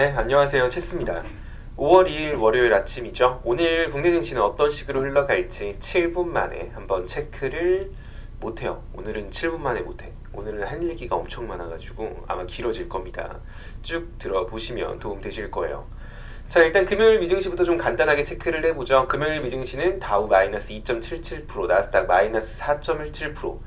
네, 안녕하세요. 체스입니다. 5월 2일 월요일 아침이죠. 오늘 국내 증시는 어떤 식으로 흘러갈지 7분 만에 한번 체크를 못해요. 오늘은 7분 만에 못해. 오늘은 할 얘기가 엄청 많아가지고 아마 길어질 겁니다. 쭉 들어보시면 도움 되실 거예요. 자, 일단 금요일 미증시부터 좀 간단하게 체크를 해보죠. 금요일 미증시는 다우 마이너스 2.77%, 나스닥 마이너스 4.17%,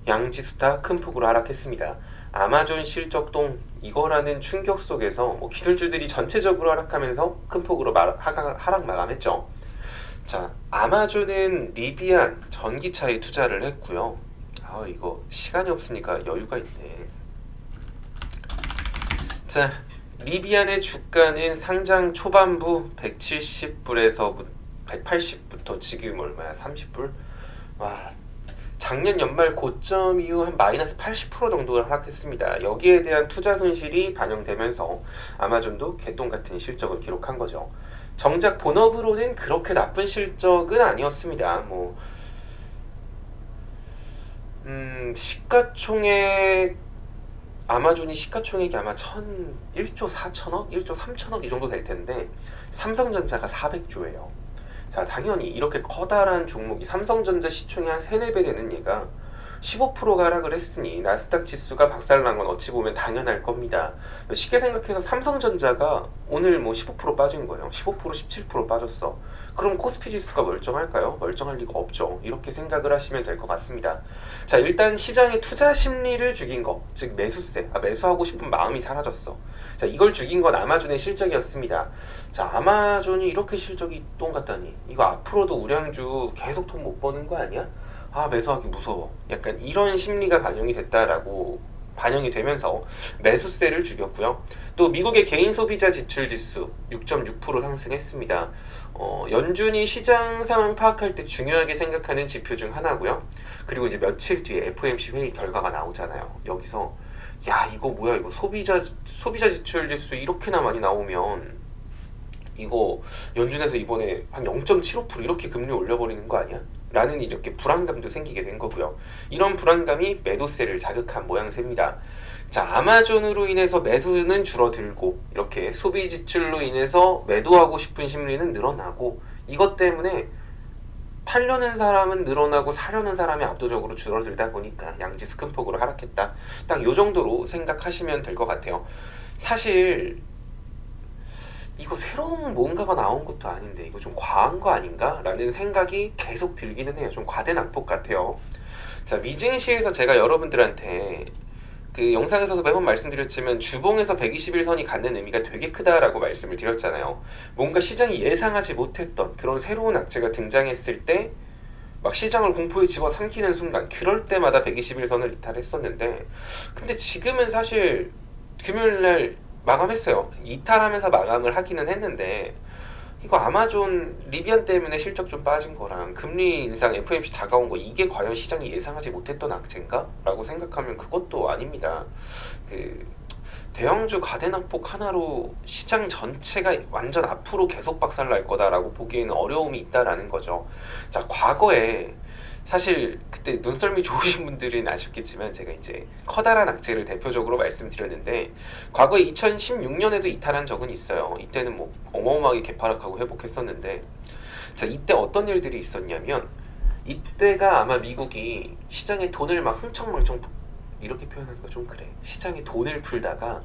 양지수 다 큰 폭으로 하락했습니다. 아마존 실적동 이거라는 충격 속에서 기술주들이 전체적으로 하락하면서 큰 폭으로 하락 마감했죠. 자, 아마존은 리비안 전기차에 투자를 했고요. 이거 시간이 없으니까 여유가 있네. 자, 리비안의 주가는 상장 초반부 170불에서 180부터 지금 얼마야? 30불? 와, 작년 연말 고점 이후 한 마이너스 80% 정도를 하락했습니다. 여기에 대한 투자 손실이 반영되면서 아마존도 개똥 같은 실적을 기록한 거죠. 정작 본업으로는 그렇게 나쁜 실적은 아니었습니다. 시가총액 아마존이 시가총액이 아마 1조 4천억, 1조 3천억 이 정도 될 텐데 삼성전자가 400조예요. 자, 당연히 이렇게 커다란 종목이 삼성전자 시총이 한 3, 4배 되는 얘가 15%가 하락을 했으니 나스닥 지수가 박살난 건 어찌 보면 당연할 겁니다. 쉽게 생각해서 삼성전자가 오늘 15% 빠진 거예요. 15%, 17% 빠졌어. 그럼 코스피 지수가 멀쩡할까요? 멀쩡할 리가 없죠. 이렇게 생각을 하시면 될 것 같습니다. 자, 일단 시장의 투자 심리를 죽인 거, 즉 매수세, 매수하고 싶은 마음이 사라졌어. 자, 이걸 죽인 건 아마존의 실적이었습니다. 자, 아마존이 이렇게 실적이 똥 같다니 이거 앞으로도 우량주 계속 돈 못 버는 거 아니야? 매수하기 무서워. 약간 이런 심리가 반영이 되면서 매수세를 죽였고요. 또 미국의 개인 소비자 지출 지수 6.6% 상승했습니다. 연준이 시장 상황 파악할 때 중요하게 생각하는 지표 중 하나고요. 그리고 이제 며칠 뒤에 FOMC 회의 결과가 나오잖아요. 여기서 야, 이거 뭐야? 이거 소비자 지출 지수 이렇게나 많이 나오면 이거 연준에서 이번에 한 0.75% 이렇게 금리 올려버리는 거 아니야? 라는 이렇게 불안감도 생기게 된 거고요. 이런 불안감이 매도세를 자극한 모양새입니다. 자, 아마존으로 인해서 매수는 줄어들고 이렇게 소비 지출로 인해서 매도하고 싶은 심리는 늘어나고 이것 때문에 팔려는 사람은 늘어나고 사려는 사람이 압도적으로 줄어들다 보니까 양지수 큰 폭으로 하락했다. 딱 이 정도로 생각하시면 될 것 같아요. 사실 이거 새로운 뭔가가 나온 것도 아닌데 이거 좀 과한 거 아닌가? 라는 생각이 계속 들기는 해요. 좀 과대낙폭 같아요. 자, 미증시에서 제가 여러분들한테 그 영상에서도 매번 말씀드렸지만 주봉에서 121선이 갖는 의미가 되게 크다라고 말씀을 드렸잖아요. 뭔가 시장이 예상하지 못했던 그런 새로운 악재가 등장했을 때 막 시장을 공포에 집어삼키는 순간 그럴 때마다 121선을 이탈했었는데 근데 지금은 사실 금요일날 마감했어요. 이탈하면서 마감을 하기는 했는데 이거 아마존 리비안 때문에 실적 좀 빠진 거랑 금리 인상 FOMC 다가온 거 이게 과연 시장이 예상하지 못했던 악재인가? 라고 생각하면 그것도 아닙니다. 대형주 과대낙폭 하나로 시장 전체가 완전 앞으로 계속 박살날 거다라고 보기에는 어려움이 있다라는 거죠. 자, 과거에 사실 그때 눈썰미 좋으신 분들은 아셨겠지만 제가 이제 커다란 악재를 대표적으로 말씀드렸는데 과거에 2016년에도 이탈한 적은 있어요. 이때는 어마어마하게 개파락하고 회복했었는데 자, 이때 어떤 일들이 있었냐면 이때가 아마 미국이 시장에 돈을 막 흥청망청 이렇게 표현하기가 좀 그래. 시장에 돈을 풀다가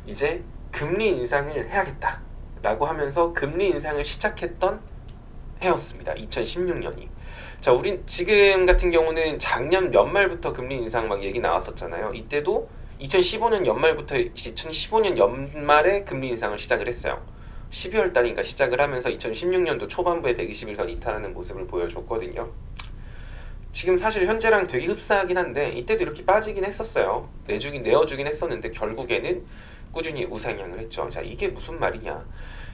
이제 금리 인상을 해야겠다 라고 하면서 금리 인상을 시작했던 해였습니다. 2016년이. 자, 우린 지금 같은 경우는 작년 연말부터 금리 인상 막 얘기 나왔었잖아요. 이때도 2015년 연말부터 2015년 연말에 금리 인상을 시작을 했어요. 12월 달인가 시작을 하면서 2016년도 초반부에 121선 이탈하는 모습을 보여줬거든요. 지금 사실 현재랑 되게 흡사하긴 한데 이때도 이렇게 빠지긴 했었어요. 내어주긴 했었는데 결국에는 꾸준히 우상향을 했죠. 자, 이게 무슨 말이냐?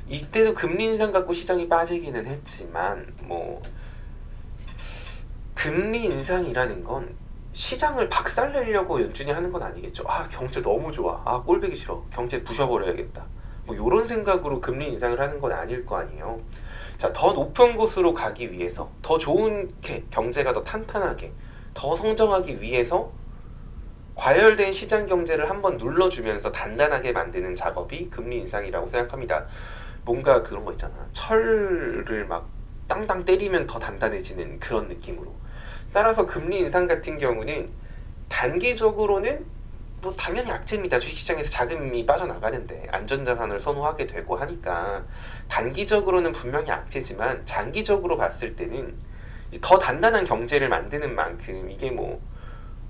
이때도 금리 인상 갖고 시장이 빠지기는 했지만 금리 인상이라는 건 시장을 박살내려고 연준이 하는 건 아니겠죠. 경제 너무 좋아. 꼴보기 싫어. 경제 부셔버려야겠다. 요런 생각으로 금리 인상을 하는 건 아닐 거 아니에요. 자, 더 높은 곳으로 가기 위해서 더 좋은 경제가 더 탄탄하게 더 성장하기 위해서 과열된 시장 경제를 한번 눌러주면서 단단하게 만드는 작업이 금리 인상이라고 생각합니다. 뭔가 그런 거 있잖아. 철을 막 땅땅 때리면 더 단단해지는 그런 느낌으로. 따라서 금리 인상 같은 경우는 단기적으로는 뭐 당연히 악재입니다. 주식시장에서 자금이 빠져나가는데 안전자산을 선호하게 되고 하니까 단기적으로는 분명히 악재지만 장기적으로 봤을 때는 더 단단한 경제를 만드는 만큼 이게 뭐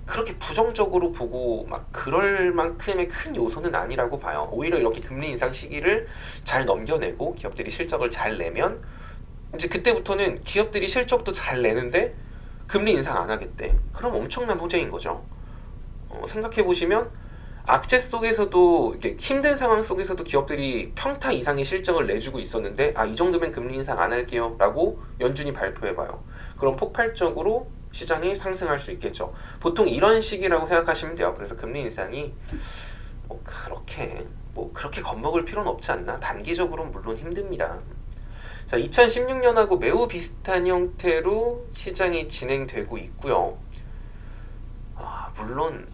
그렇게 부정적으로 보고 막 그럴 만큼의 큰 요소는 아니라고 봐요. 오히려 이렇게 금리 인상 시기를 잘 넘겨내고 기업들이 실적을 잘 내면 이제 그때부터는 기업들이 실적도 잘 내는데 금리 인상 안 하겠대. 그럼 엄청난 호재인 거죠. 생각해 보시면 악재 속에서도 이렇게 힘든 상황 속에서도 기업들이 평타 이상의 실적을 내주고 있었는데 이 정도면 금리 인상 안 할게요 라고 연준이 발표해봐요. 그럼 폭발적으로 시장이 상승할 수 있겠죠. 보통 이런 식이라고 생각하시면 돼요. 그래서 금리 인상이 그렇게 겁먹을 필요는 없지 않나? 단기적으로는 물론 힘듭니다. 자, 2016년하고 매우 비슷한 형태로 시장이 진행되고 있고요. 물론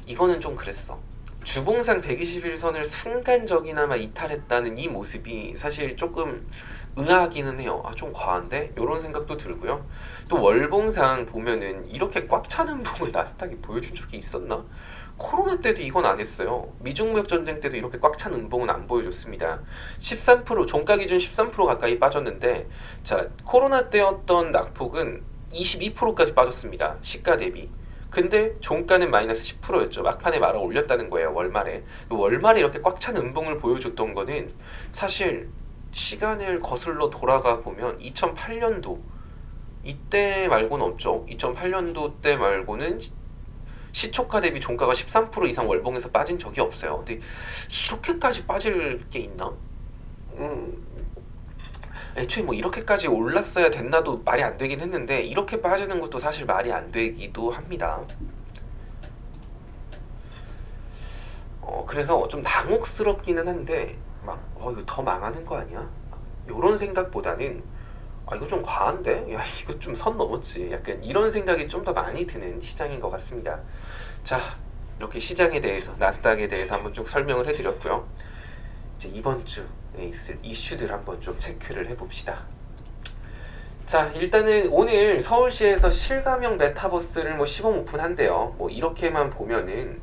이거는 좀 그랬어. 주봉상 121선을 순간적이나마 이탈했다는 이 모습이 사실 조금 의아하기는 해요. 좀 과한데? 이런 생각도 들고요. 또 월봉상 보면은 이렇게 꽉 차는 부분을 나스닥이 보여준 적이 있었나? 코로나 때도 이건 안 했어요. 미중무역 전쟁 때도 이렇게 꽉 찬 음봉은 안 보여줬습니다. 13% 종가 기준 13% 가까이 빠졌는데, 자, 코로나 때였던 낙폭은 22%까지 빠졌습니다. 시가 대비. 근데 종가는 마이너스 10%였죠. 막판에 말아 올렸다는 거예요. 월말에. 월말에 이렇게 꽉 찬 음봉을 보여줬던 거는 사실 시간을 거슬러 돌아가 보면 2008년도 이때 말고는 없죠. 2008년도 때 말고는 시초가 대비 종가가 13% 이상 월봉에서 빠진 적이 없어요. 근데 이렇게까지 빠질 게 있나? 애초에 뭐 이렇게까지 올랐어야 됐나도 말이 안 되긴 했는데 이렇게 빠지는 것도 사실 말이 안 되기도 합니다. 그래서 좀 당혹스럽기는 한데 이거 더 망하는 거 아니야? 요런 생각보다는 이거 좀 과한데? 야, 이거 좀 선 넘었지. 약간 이런 생각이 좀 더 많이 드는 시장인 것 같습니다. 자, 이렇게 시장에 대해서, 나스닥에 대해서 한번 쭉 설명을 해드렸고요. 이제 이번 주에 있을 이슈들 한번 좀 체크를 해봅시다. 자, 일단은 오늘 서울시에서 실감형 메타버스를 시범 오픈한대요. 이렇게만 보면은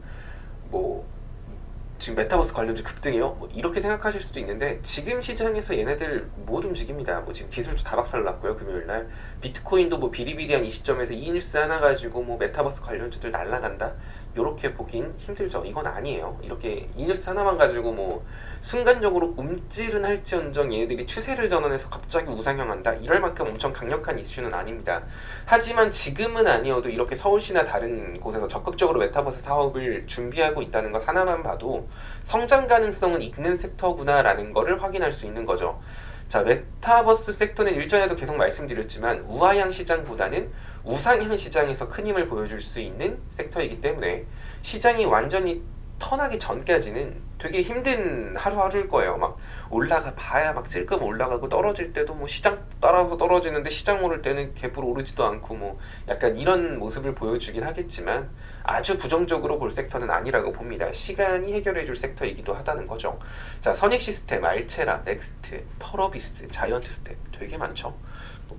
지금 메타버스 관련주 급등이요? 이렇게 생각하실 수도 있는데 지금 시장에서 얘네들 못 움직입니다. 지금 기술주 다 박살났고요. 금요일날 비트코인도 비리비리한 이 시점에서 이 뉴스 하나 가지고 메타버스 관련주들 날라간다? 요렇게 보긴 힘들죠. 이건 아니에요. 이렇게 이 뉴스 하나만 가지고 순간적으로 움찔은 할지언정 얘네들이 추세를 전환해서 갑자기 우상향한다? 이럴 만큼 엄청 강력한 이슈는 아닙니다. 하지만 지금은 아니어도 이렇게 서울시나 다른 곳에서 적극적으로 메타버스 사업을 준비하고 있다는 것 하나만 봐도 성장 가능성은 있는 섹터구나 라는 거를 확인할 수 있는 거죠. 자, 메타버스 섹터는 일전에도 계속 말씀드렸지만 우하향 시장보다는 우상향 시장에서 큰 힘을 보여줄 수 있는 sek터이기 때문에 시장이 완전히 턴하기 전까지는 되게 힘든 하루하루일 거예요. 올라가 봐야 찔끔 올라가고 떨어질 때도 시장 따라서 떨어지는데 시장 오를 때는 갭으로 오르지도 않고 약간 이런 모습을 보여주긴 하겠지만 아주 부정적으로 볼 섹터는 아니라고 봅니다. 시간이 해결해줄 섹터이기도 하다는 거죠. 자, 선익시스템, 알체라, 넥스트, 펄어비스, 자이언트스텝 되게 많죠.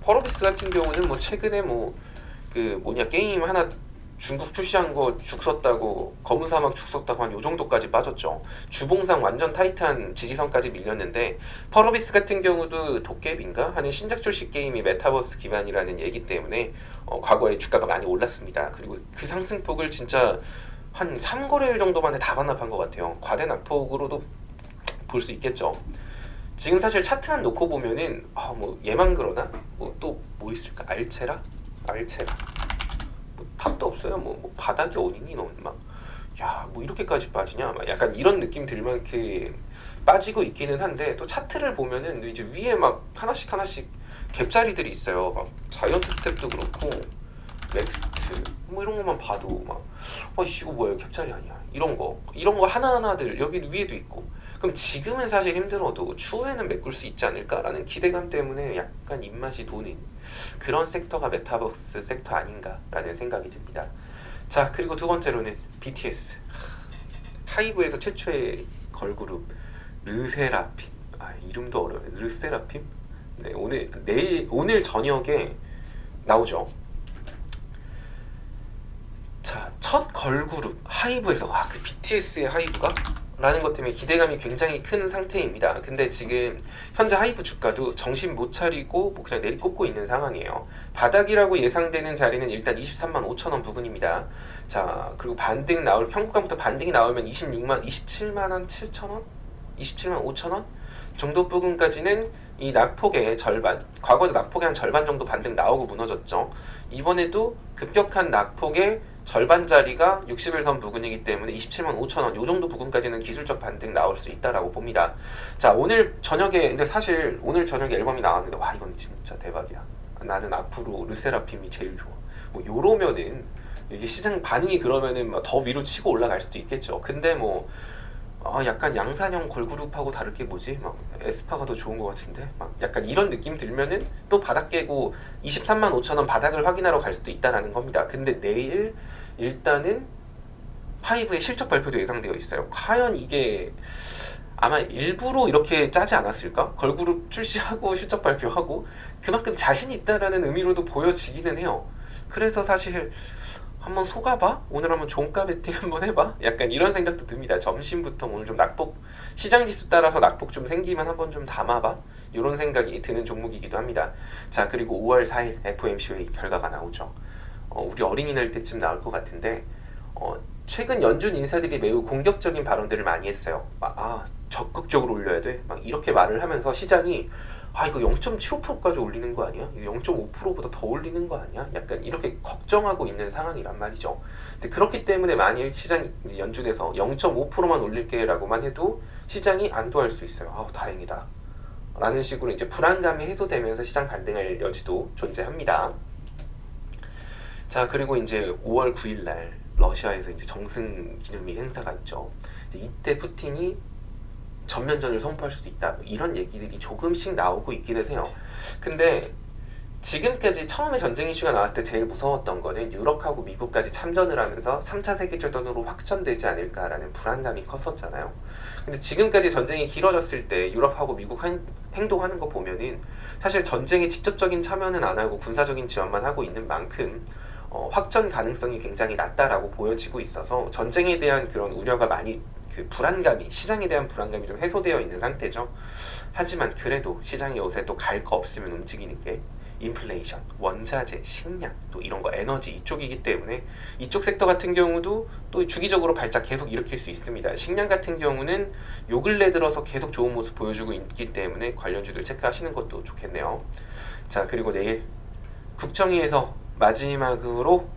펄어비스 같은 경우는 최근에 게임 하나 중국 출시한 거 죽 썼다고 검은 사막 죽 썼다고 한 요 정도까지 빠졌죠. 주봉상 완전 타이트한 지지선까지 밀렸는데 펄어비스 같은 경우도 도깨비인가 하는 신작 출시 게임이 메타버스 기반이라는 얘기 때문에 과거에 주가가 많이 올랐습니다. 그리고 그 상승폭을 진짜 한 3거래일 정도 만에 다 반납한 것 같아요. 과대 낙폭으로도 볼 수 있겠죠. 지금 사실 차트만 놓고 보면은 얘만 그러나? 또 뭐 있을까? 알체라? 답도 없어요. 바닥이 어디니 너는 이렇게까지 빠지냐? 약간 이런 느낌 들 만큼 빠지고 있기는 한데 또 차트를 보면은 이제 위에 하나씩 갭자리들이 있어요. 자이언트 스텝도 그렇고 넥스트 이런 것만 봐도 이거 뭐야 갭자리 아니야? 이런 거 하나하나들 여기 위에도 있고. 그럼 지금은 사실 힘들어도 추후에는 메꿀 수 있지 않을까라는 기대감 때문에 약간 입맛이 도는 그런 섹터가 메타버스 섹터 아닌가라는 생각이 듭니다. 자, 그리고 두 번째로는 BTS. 하이브에서 최초의 걸그룹 르세라핌. 아, 이름도 어려워요. 르세라핌. 네, 오늘 저녁에 나오죠. 자, 첫 걸그룹 하이브에서 그 BTS의 하이브가? 라는 것 때문에 기대감이 굉장히 큰 상태입니다. 근데 지금 현재 하이브 주가도 정신 못 차리고 뭐 그냥 내리꽂고 있는 상황이에요. 바닥이라고 예상되는 자리는 일단 23만 5천 원 부근입니다. 자, 그리고 평균가부터 반등이 나오면 27만 원 7천 원? 27만 5천 원? 정도 부근까지는 이 낙폭의 절반, 과거에도 낙폭의 한 절반 정도 반등 나오고 무너졌죠. 이번에도 급격한 낙폭의 절반짜리가 60일선 부근이기 때문에 27만 5천 원, 요 정도 부근까지는 기술적 반등 나올 수 있다라고 봅니다. 자, 오늘 저녁에, 근데 사실 오늘 저녁에 앨범이 나왔는데, 와, 이건 진짜 대박이야. 나는 앞으로 르세라핌이 제일 좋아. 뭐, 요러면은, 이게 시장 반응이 그러면은 더 위로 치고 올라갈 수도 있겠죠. 근데 뭐, 약간 양산형 걸그룹하고 다를 게 뭐지? 막 에스파가 더 좋은 것 같은데? 막 약간 이런 느낌 들면은 또 바닥 깨고 23만 5천 원 바닥을 확인하러 갈 수도 있다라는 겁니다. 근데 내일 일단은 하이브의 실적 발표도 예상되어 있어요. 과연 이게 아마 일부러 이렇게 짜지 않았을까? 걸그룹 출시하고 실적 발표하고 그만큼 자신 있다라는 의미로도 보여지기는 해요. 그래서 사실 한번 속아봐? 오늘 한번 종가 베팅 한번 해봐? 약간 이런 생각도 듭니다. 점심부터 오늘 좀 낙폭, 시장 지수 따라서 낙폭 좀 생기면 한번 좀 담아봐? 이런 생각이 드는 종목이기도 합니다. 자, 그리고 5월 4일 FOMC 회의 결과가 나오죠. 우리 어린이날 때쯤 나올 것 같은데, 최근 연준 인사들이 매우 공격적인 발언들을 많이 했어요. 적극적으로 올려야 돼? 막 이렇게 말을 하면서 시장이 이거 0.75%까지 올리는 거 아니야? 이거 0.5%보다 더 올리는 거 아니야? 약간 이렇게 걱정하고 있는 상황이란 말이죠. 근데 그렇기 때문에 만일 시장이 연준에서 0.5%만 올릴게 라고만 해도 시장이 안도할 수 있어요. 다행이다. 라는 식으로 이제 불안감이 해소되면서 시장 반등할 여지도 존재합니다. 자, 그리고 이제 5월 9일 날 러시아에서 이제 정승 기념일 행사가 있죠. 이때 푸틴이 전면전을 선포할 수도 있다. 이런 얘기들이 조금씩 나오고 있기는 해요. 근데 지금까지 처음에 전쟁 이슈가 나왔을 때 제일 무서웠던 거는 유럽하고 미국까지 참전을 하면서 3차 세계대전으로 확전되지 않을까라는 불안감이 컸었잖아요. 근데 지금까지 전쟁이 길어졌을 때 유럽하고 미국 행동하는 거 보면은 사실 전쟁에 직접적인 참여는 안 하고 군사적인 지원만 하고 있는 만큼 확전 가능성이 굉장히 낮다라고 보여지고 있어서 전쟁에 대한 그런 우려가 많이 시장에 대한 불안감이 좀 해소되어 있는 상태죠. 하지만 그래도 시장이 요새 또 갈 거 없으면 움직이는 게 인플레이션, 원자재, 식량, 또 이런 거 에너지 이쪽이기 때문에 이쪽 섹터 같은 경우도 또 주기적으로 발작 계속 일으킬 수 있습니다. 식량 같은 경우는 요 근래 들어서 계속 좋은 모습 보여주고 있기 때문에 관련주들 체크하시는 것도 좋겠네요. 자, 그리고 내일 국정위에서 마지막으로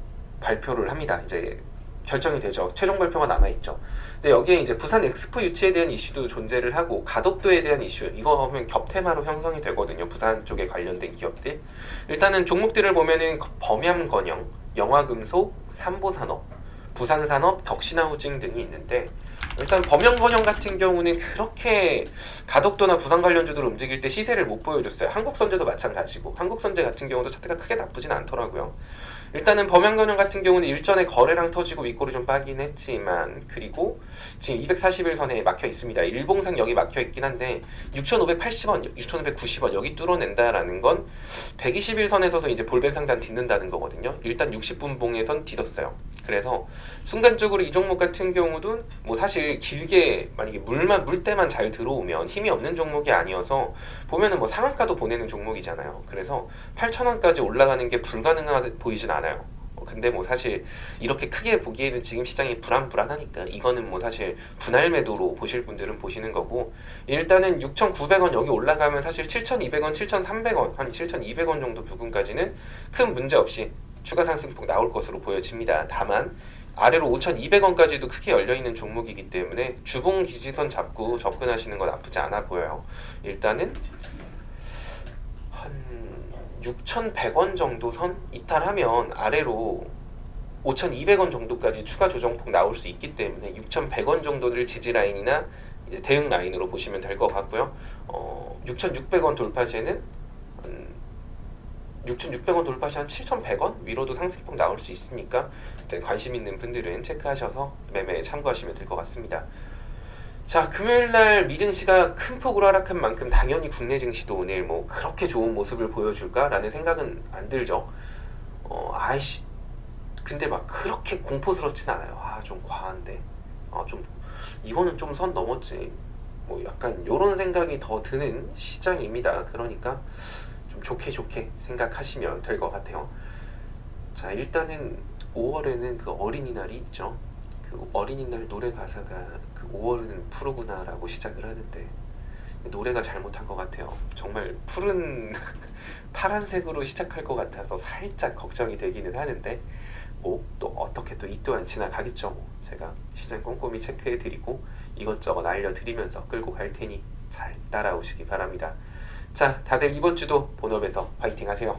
발표를 합니다. 이제 결정이 되죠. 최종 발표가 남아있죠. 근데 여기에 이제 부산 엑스포 유치에 대한 이슈도 존재를 하고 가덕도에 대한 이슈, 이거 하면 겹테마로 형성이 되거든요. 부산 쪽에 관련된 기업들. 일단은 종목들을 보면은 범ям건영, 영화금속, 삼보산업, 부산산업, 덕신하우징 등이 있는데, 일단 범ям건영 같은 경우는 그렇게 가덕도나 부산 관련주들 움직일 때 시세를 못 보여줬어요. 한국선제도 마찬가지고, 한국선제 같은 경우도 차트가 크게 나쁘진 않더라고요. 일단은 범양건영 같은 경우는 일전에 거래량 터지고 윗골이 좀 빠긴 했지만, 그리고 지금 241선에 막혀 있습니다. 일봉상 여기 막혀 있긴 한데 6,580원, 6,590원 여기 뚫어낸다라는 건 121선에서도 이제 볼벤 상단 딛는다는 거거든요. 일단 60분 봉에선 딛었어요. 그래서 순간적으로 이 종목 같은 경우도 뭐 사실 길게 만약에 물때만 잘 들어오면 힘이 없는 종목이 아니어서 보면은 뭐 상한가도 보내는 종목이잖아요. 그래서 8,000원까지 올라가는 게 불가능하게 보이진 않아요. 근데 뭐 사실 이렇게 크게 보기에는 지금 시장이 불안하니까 이거는 뭐 사실 분할 매도로 보실 분들은 보시는 거고, 일단은 6,900원 여기 올라가면 사실 7,200원, 7,300원, 한 7,200원 정도 부근까지는 큰 문제 없이 추가 상승폭 나올 것으로 보여집니다. 다만 아래로 5,200원까지도 크게 열려있는 종목이기 때문에 주봉 기지선 잡고 접근하시는 건 나쁘지 않아 보여요. 일단은 한 6,100원 정도 선 이탈하면 아래로 5,200원 정도까지 추가 조정폭 나올 수 있기 때문에 6,100원 정도를 지지 라인이나 이제 대응 라인으로 보시면 될 것 같고요. 6,600원 돌파 시에는 6,600원 돌파시 한 7,100원 위로도 상승폭 나올 수 있으니까 관심 있는 분들은 체크하셔서 매매에 참고하시면 될 것 같습니다. 자, 금요일날 미증시가 큰 폭으로 하락한 만큼 당연히 국내 증시도 오늘 뭐 그렇게 좋은 모습을 보여줄까라는 생각은 안 들죠. 아이씨, 근데 막 그렇게 공포스럽진 않아요. 좀 과한데, 좀 이거는 좀 선 넘었지. 뭐 약간 요런 생각이 더 드는 시장입니다. 그러니까 좀 좋게 생각하시면 될 것 같아요. 자, 일단은 5월에는 그 어린이날이 있죠. 그 어린이날 노래 가사가 그 5월은 푸르구나 라고 시작을 하는데 노래가 잘못한 것 같아요. 정말 푸른 파란색으로 시작할 것 같아서 살짝 걱정이 되기는 하는데 뭐 또 어떻게 또 이 또한 지나가겠죠. 뭐 제가 시장 꼼꼼히 체크해드리고 이것저것 알려드리면서 끌고 갈 테니 잘 따라오시기 바랍니다. 자, 다들 이번 주도 본업에서 파이팅 하세요.